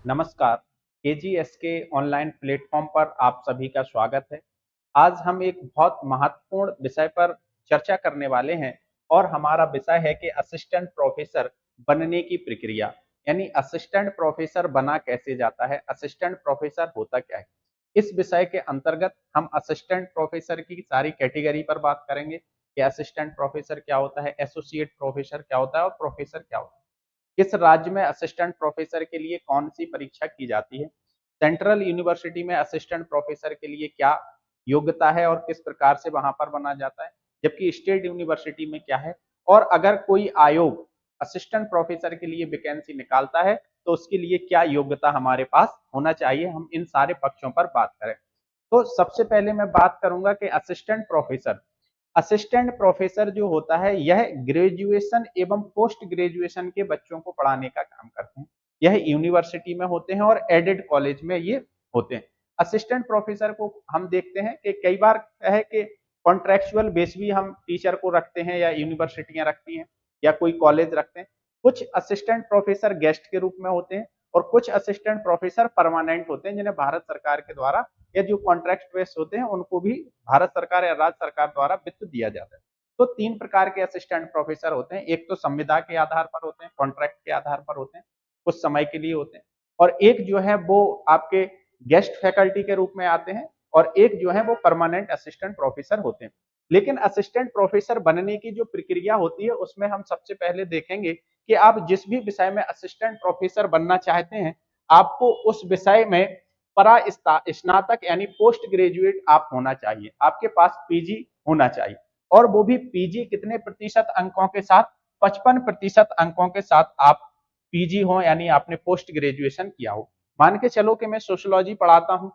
नमस्कार। केजीएसके online platform पर आप सभी का स्वागत है। आज हम एक बहुत महत्वपूर्ण विषय पर चर्चा करने वाले हैं और हमारा विषय है कि असिस्टेंट प्रोफेसर बनने की प्रक्रिया, यानी असिस्टेंट प्रोफेसर बना कैसे जाता है, असिस्टेंट प्रोफेसर होता क्या है। इस विषय के अंतर्गत हम असिस्टेंट प्रोफेसर की सारी कैटेगरी पर बात करेंगे कि असिस्टेंट प्रोफेसर क्या होता है, एसोसिएट प्रोफेसर क्या होता है और प्रोफेसर क्या होता है। किस राज्य में असिस्टेंट प्रोफेसर के लिए कौन सी परीक्षा की जाती है, सेंट्रल यूनिवर्सिटी में असिस्टेंट प्रोफेसर के लिए क्या योग्यता है और किस प्रकार से वहां पर बना जाता है, जबकि स्टेट यूनिवर्सिटी में क्या है, और अगर कोई आयोग असिस्टेंट प्रोफेसर के लिए वैकेंसी निकालता है तो उसके लिए क्या योग्यता हमारे पास होना चाहिए। हम इन सारे पक्षों पर बात करें तो सबसे पहले मैं बात करूंगा कि असिस्टेंट प्रोफेसर जो होता है यह ग्रेजुएशन एवं पोस्ट ग्रेजुएशन के बच्चों को पढ़ाने का काम करते हैं। यह यूनिवर्सिटी में होते हैं और एडेड कॉलेज में ये होते हैं। असिस्टेंट प्रोफेसर को हम देखते हैं कि कई बार है कि कॉन्ट्रेक्चुअल बेस भी हम टीचर को रखते हैं या यूनिवर्सिटियां रखती हैं या कोई कॉलेज रखते हैं। कुछ असिस्टेंट प्रोफेसर गेस्ट के रूप में होते हैं और कुछ असिस्टेंट प्रोफेसर परमानेंट होते हैं जिन्हें भारत सरकार के द्वारा या जो कॉन्ट्रैक्ट बेस्ड होते हैं उनको भी भारत सरकार या राज्य सरकार द्वारा वित्त दिया जाता है। तो तीन प्रकार के असिस्टेंट प्रोफेसर होते हैं। एक तो संविदा के आधार पर होते हैं, कॉन्ट्रैक्ट के आधार पर होते हैं, कुछ समय के लिए होते हैं, और एक जो है वो आपके गेस्ट फैकल्टी के रूप में आते हैं, और एक जो है वो परमानेंट असिस्टेंट प्रोफेसर होते हैं। लेकिन असिस्टेंट प्रोफेसर बनने की जो प्रक्रिया होती है उसमें हम सबसे पहले देखेंगे कि आप जिस भी विषय में असिस्टेंट प्रोफेसर बनना चाहते हैं आपको उस विषय में परा स्नातक यानी पोस्ट ग्रेजुएट आप होना चाहिए, आपके पास पीजी होना चाहिए, और वो भी पीजी कितने प्रतिशत अंकों के साथ, 55% अंकों के साथ आप पीजी हो, यानी आपने पोस्ट ग्रेजुएशन किया हो। मान के चलो कि मैं सोशियोलॉजी पढ़ाता हूँ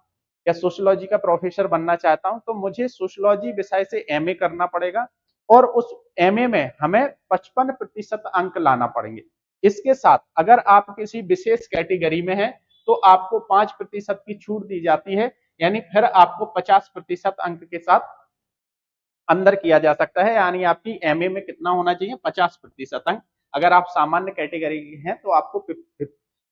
या सोशियोलॉजी का प्रोफेसर बनना चाहता हूं तो मुझे सोशियोलॉजी विषय से एमए करना पड़ेगा और उस एमए में हमें 55% अंक लाना पड़ेंगे। इसके साथ अगर आप किसी विशेष कैटेगरी में हैं तो आपको 5% की छूट दी जाती है, यानी फिर आपको 50% अंक के साथ अंदर किया जा सकता है, यानी आपकी एमए में कितना होना चाहिए, 50% अंक। अगर आप सामान्य कैटेगरी के हैं तो आपको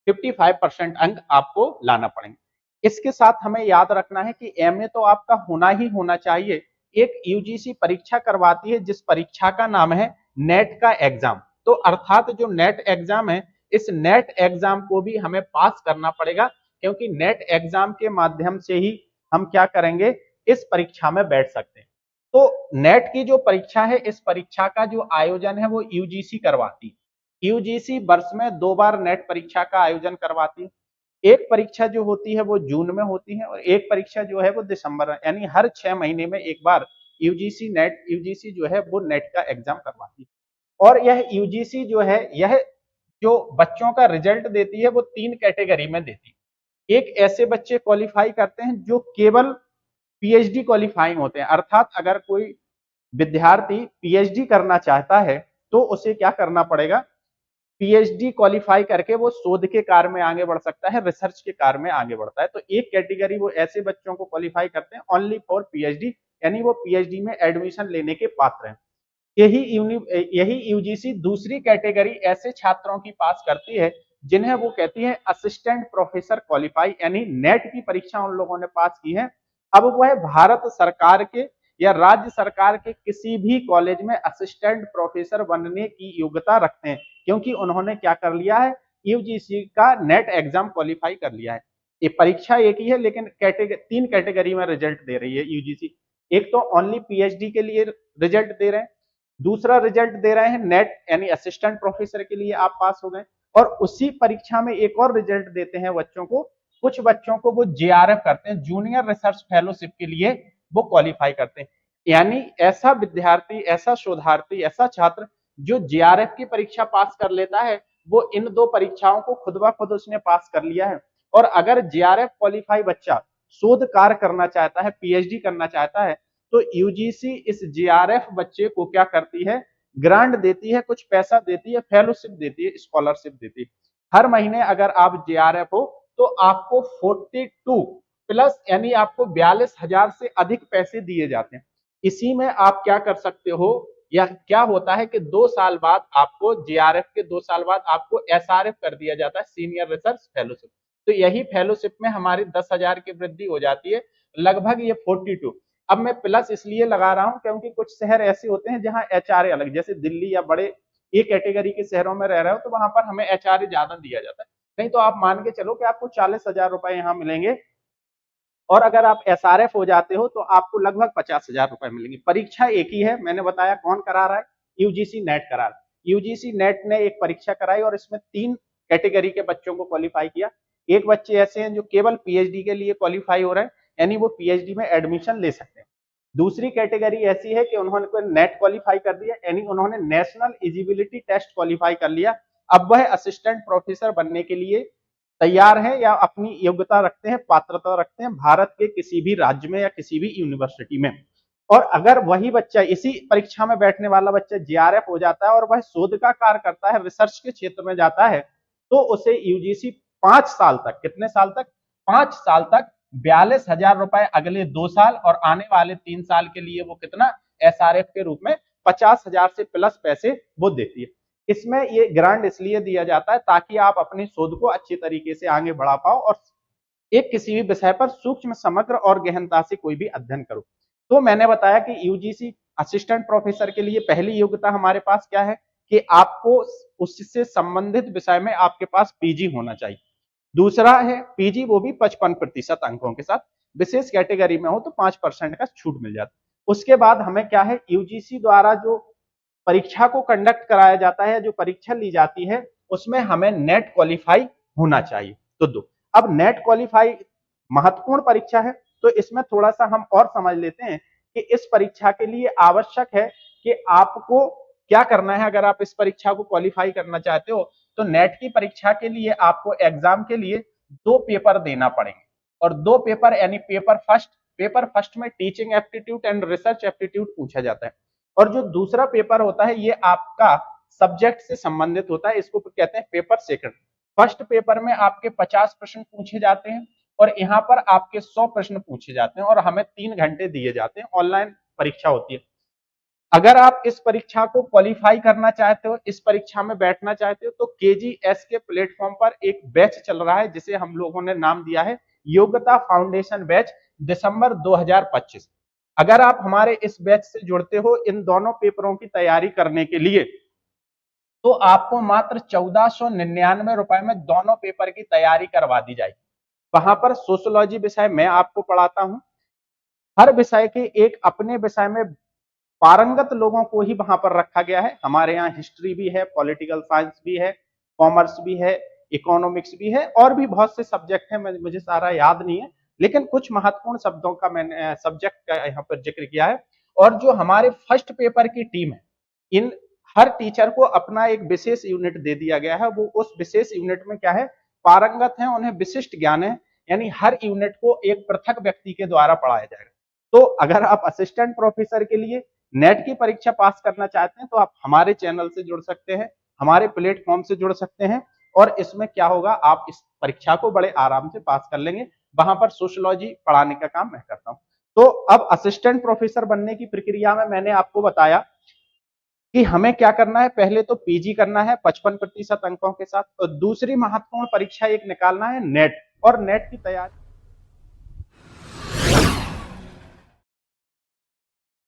55% अंक आपको लाना पड़ेंगे। इसके साथ हमें याद रखना है कि एमए तो आपका होना ही होना चाहिए। एक यूजीसी परीक्षा करवाती है जिस परीक्षा का नाम है नेट का एग्जाम। तो अर्थात जो नेट एग्जाम है इस नेट एग्जाम को भी हमें पास करना पड़ेगा, क्योंकि नेट एग्जाम के माध्यम से ही हम क्या करेंगे, इस परीक्षा में बैठ सकते हैं। तो नेट की जो परीक्षा है इस परीक्षा का जो आयोजन है वो यूजीसी करवाती है। यूजीसी वर्ष में 2 बार नेट परीक्षा का आयोजन करवाती है। एक परीक्षा जो होती है वो जून में होती है और एक परीक्षा जो है वो दिसंबर में, यानी हर 6 महीने में एक बार यूजीसी जो है वो नेट का एग्जाम करवाती है। और यह यूजीसी जो है यह जो बच्चों का रिजल्ट देती है वो 3 कैटेगरी में देती है। एक ऐसे बच्चे क्वालिफाई करते हैं जो केवल पीएचडी क्वालिफाइंग होते हैं, अर्थात अगर कोई विद्यार्थी पीएचडी करना चाहता है तो उसे क्या करना पड़ेगा, पीएचडी क्वालिफाई करके वो शोध के कार्य में आगे बढ़ सकता है, रिसर्च के कार्य में आगे बढ़ता है। तो एक कैटेगरी वो ऐसे बच्चों को क्वालिफाई करते हैं ओनली फॉर पीएचडी, यानी वो पीएचडी में एडमिशन लेने के पात्र हैं। यही यूजीसी दूसरी कैटेगरी ऐसे छात्रों की पास करती है जिन्हें वो कहती है असिस्टेंट प्रोफेसर क्वालिफाई, यानी नेट की परीक्षा उन लोगों ने पास की है। अब वह भारत सरकार के या राज्य सरकार के किसी भी कॉलेज में असिस्टेंट प्रोफेसर बनने की योग्यता रखते हैं, क्योंकि उन्होंने क्या कर लिया है, यूजीसी का नेट एग्जाम क्वालिफाई कर लिया है। ये परीक्षा एक ही है लेकिन 3 कैटेगरी में रिजल्ट दे रही है यूजीसी। एक तो ओनली पीएचडी के लिए रिजल्ट दे रहे हैं, दूसरा रिजल्ट दे रहे हैं नेट यानी असिस्टेंट प्रोफेसर के लिए आप पास हो गए, और उसी परीक्षा में एक और रिजल्ट देते हैं बच्चों को, कुछ बच्चों को वो जेआरएफ करते हैं, जूनियर रिसर्च फेलोशिप के लिए वो क्वालिफाई करते हैं। यानी ऐसा विद्यार्थी, ऐसा शोधार्थी, ऐसा छात्र जो जेआरएफ की परीक्षा पास कर लेता है वो इन 2 परीक्षाओं को खुद ब खुद उसने पास कर लिया है। और अगर जेआरएफ क्वालिफाई बच्चा शोध कार्य करना चाहता है, पीएचडी करना चाहता है, तो यूजीसी इस जेआरएफ बच्चे को क्या करती है, ग्रांट देती है, कुछ पैसा देती है, फेलोशिप देती है, स्कॉलरशिप देती है। हर महीने अगर आप जेआरएफ हो तो आपको 42 प्लस यानी आपको 42,000 से अधिक पैसे दिए जाते हैं। इसी में आप क्या कर सकते हो, या क्या होता है कि 2 साल बाद आपको जेआरएफ के 2 साल बाद आपको एसआरएफ कर दिया जाता है, सीनियर रिसर्च फेलोशिप। तो यही फेलोशिप में हमारी 10,000 की वृद्धि हो जाती है, लगभग ये 42। अब मैं प्लस इसलिए लगा रहा हूं क्योंकि कुछ शहर ऐसे होते हैं जहां एचआरए अलग, जैसे दिल्ली या बड़े ए कैटेगरी के शहरों में रह रहे हो तो वहां पर हमें एचआरए ज्यादा दिया जाता है। नहीं तो आप मान के चलो कि आपको 40,000 रुपए यहाँ मिलेंगे, और अगर आप एसआरएफ हो जाते हो तो आपको लगभग 50,000 रुपए मिलेंगे। परीक्षा एक ही है, मैंने बताया कौन करा रहा है, यूजीसी नेट करा रहा है। यूजीसी नेट ने एक परीक्षा कराई और इसमें 3 कैटेगरी के बच्चों को क्वालिफाई किया। एक बच्चे ऐसे हैं जो केवल पीएचडी के लिए क्वालिफाई हो रहे हैं, यानी वो पीएचडी में एडमिशन ले सकते हैं। दूसरी कैटेगरी ऐसी है कि उन्होंने नेट क्वालिफाई कर दिया, यानी उन्होंने नेशनल एलिजिबिलिटी टेस्ट क्वालिफाई कर लिया। अब वह असिस्टेंट प्रोफेसर बनने के लिए तैयार हैं या अपनी योग्यता रखते हैं, पात्रता रखते हैं भारत के किसी भी राज्य में या किसी भी यूनिवर्सिटी में। और अगर वही बच्चा, इसी परीक्षा में बैठने वाला बच्चा जेआरएफ हो जाता है और वह शोध का कार्य करता है, रिसर्च के क्षेत्र में जाता है, तो उसे यूजीसी 5 साल तक, कितने साल तक, 5 साल तक 42,000 रुपए अगले 2 साल और आने वाले 3 साल के लिए वो कितना, एसआरएफ के रूप में 50,000 से प्लस पैसे वो देती है। इसमें ये ग्रांट इसलिए दिया जाता है ताकि आप अपनी शोध को अच्छी तरीके से आगे बढ़ा पाओ और एक किसी भी विषय पर सूक्ष्म, समग्र और गहनता से कोई भी अध्ययन करो। तो मैंने बताया कि यूजीसी असिस्टेंट प्रोफेसर के लिए पहली योग्यता हमारे पास क्या है कि आपको उससे संबंधित विषय में आपके पास पीजी होना चाहिए। दूसरा है पीजी, वो भी 55% अंकों के साथ, विशेष कैटेगरी में हो तो 5% का छूट मिल जाता है। उसके बाद हमें क्या है, यूजीसी द्वारा जो परीक्षा को कंडक्ट कराया जाता है, जो परीक्षा ली जाती है, उसमें हमें नेट क्वालिफाई होना चाहिए। तो दो, अब नेट क्वालिफाई महत्वपूर्ण परीक्षा है, तो इसमें थोड़ा सा हम और समझ लेते हैं कि इस परीक्षा के लिए आवश्यक है कि आपको क्या करना है। अगर आप इस परीक्षा को क्वालिफाई करना चाहते हो तो नेट की परीक्षा के लिए आपको एग्जाम के लिए 2 पेपर देना पड़ेंगे, और 2 पेपर यानी पेपर फर्स्ट में teaching aptitude and research aptitude पूछा जाता है, और जो दूसरा पेपर होता है ये आपका सब्जेक्ट से संबंधित होता है, इसको कहते हैं पेपर सेकंड। फर्स्ट पेपर में आपके 50 प्रश्न पूछे जाते हैं और यहाँ पर आपके 100 प्रश्न पूछे जाते हैं और हमें 3 घंटे दिए जाते हैं, ऑनलाइन परीक्षा होती है। अगर आप इस परीक्षा को क्वालिफाई करना चाहते हो, इस परीक्षा में बैठना चाहते हो, तो केजीएस के प्लेटफॉर्म पर एक बैच चल रहा है जिसे हम लोगों ने नाम दिया है योग्यता फाउंडेशन बैच, दिसंबर 2025। अगर आप हमारे इस बैच से जुड़ते हो इन दोनों पेपरों की तैयारी करने के लिए, तो आपको मात्र 1499 रुपए में दोनों पेपर की तैयारी करवा दी जाएगी। वहां पर सोशियोलॉजी विषय मैं आपको पढ़ाता हूं, हर विषय के एक अपने विषय में पारंगत लोगों को ही वहां पर रखा गया है। हमारे यहाँ हिस्ट्री भी है, पॉलिटिकल साइंस भी है, कॉमर्स भी है, इकोनॉमिक्स भी है, और भी बहुत से सब्जेक्ट हैं, मुझे सारा याद नहीं है, लेकिन कुछ महत्वपूर्ण शब्दों का मैंने सब्जेक्ट का यहाँ पर जिक्र किया है। और जो हमारे फर्स्ट पेपर की टीम है, इन हर टीचर को अपना एक विशेष यूनिट दे दिया गया है, वो उस विशेष यूनिट में क्या है, पारंगत है, उन्हें विशिष्ट ज्ञान है, यानी हर यूनिट को एक पृथक व्यक्ति के द्वारा पढ़ाया जाएगा। तो अगर आप असिस्टेंट प्रोफेसर के लिए नेट की परीक्षा पास करना चाहते हैं तो आप हमारे चैनल से जुड़ सकते हैं, हमारे प्लेटफॉर्म से जुड़ सकते हैं, और इसमें क्या होगा, आप इस परीक्षा को बड़े आराम से पास कर लेंगे। वहां पर सोशियोलॉजी पढ़ाने का काम मैं करता हूं। तो अब असिस्टेंट प्रोफेसर बनने की प्रक्रिया में मैंने आपको बताया कि हमें क्या करना है, पहले तो पीजी करना है 55% अंकों के साथ, और दूसरी महत्वपूर्ण परीक्षा एक निकालना है नेट, और नेट की तैयारी